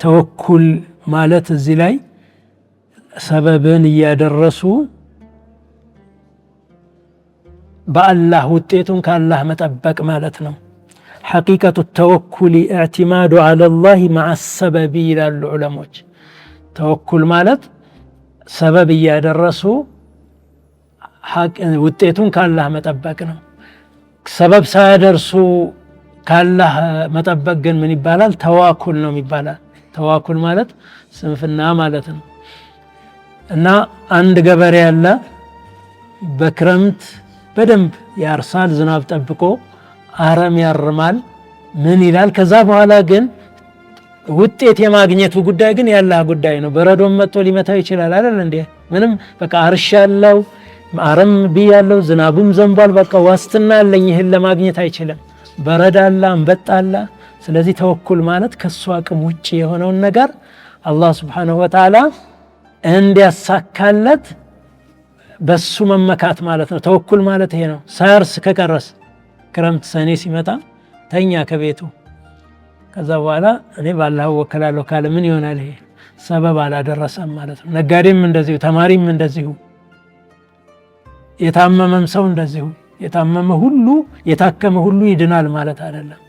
ተወኩል ማለት እዚህ ላይ ሰበብን እያደረሱ በአላህ ውጤቱን ከአላህ መጠበቅ ማለት ነው። ሐቂቀቱ ተወኩል ኢዕቲማዱ ዐለላህ መዐ ሰበብ ይላሉ ዑለሞች። ተወኩል ማለት ሰበብ እያደረሱ ውጤቱን ከአላህ መጠበቅ ነው። ሰበብ ሳያደርሱ ከአላህ መጠበቅ ግን ምን ይባላል? ተዋኩል ነው የሚባለው። ተዋኩል ማለት ስንፍና ማለት ነው። እና አንድ ገበሬ ያለ በክረምት በደንብ ያርሳል፣ ዝናብ ጠብቆ አረም ያርማል፣ ምን ይላል። ከዛ በኋላ ግን ውጤት የማግኘቱ ጉዳይ ግን ያላህ ጉዳይ ነው። በረዶም መጥቶ ሊመታው ይችላል አይደል እንዴ? ምንም በቃ አርሻለሁ፣ አረም ብያለሁ፣ ዝናቡም ዘንቧል፣ በቃ ዋስትና አለኝ፣ ይህን ለማግኘት አይችልም። በረድ አለ፣ አንበጣ አለ። ስለዚህ ተወኩል ማለት ከሱ አቅም ውጭ የሆነውን ነገር አላህ ሱብሓነሁ ወተዓላ እንዲያሳካለት በሱ መመካት ማለት ነው። ተወኩል ማለት ይሄ ነው። ሳያርስ ከቀረስ ክረምት ሰኔ ሲመጣ ተኛ ከቤቱ። ከዛ በኋላ እኔ ባላህ ወከላለሁ ካለ ምን ይሆናል? ይሄ ሰበብ አላደረሰም ማለት ነው። ነጋዴም እንደዚሁ፣ ተማሪም እንደዚሁ፣ የታመመም ሰው እንደዚሁ። የታመመ ሁሉ የታከመ ሁሉ ይድናል ማለት አይደለም።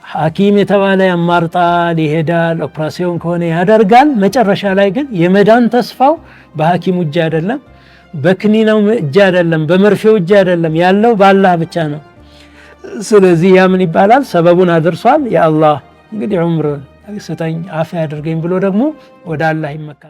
ሐኪም የተባለ ያማርጣል፣ ይሄዳል፣ ኦፕራሲዮን ከሆነ ያደርጋል። መጨረሻ ላይ ግን የመዳን ተስፋው በሐኪሙ እጅ አይደለም፣ በክኒናው እጅ አይደለም፣ በመርፌው እጅ አይደለም፣ ያለው በአላህ ብቻ ነው። ስለዚህ ያ ምን ይባላል? ሰበቡን አድርሷል። ያ አላህ እንግዲህ ዑምር ስጠኝ አፍ ያድርገኝ ብሎ ደግሞ ወደ አላህ ይመካል።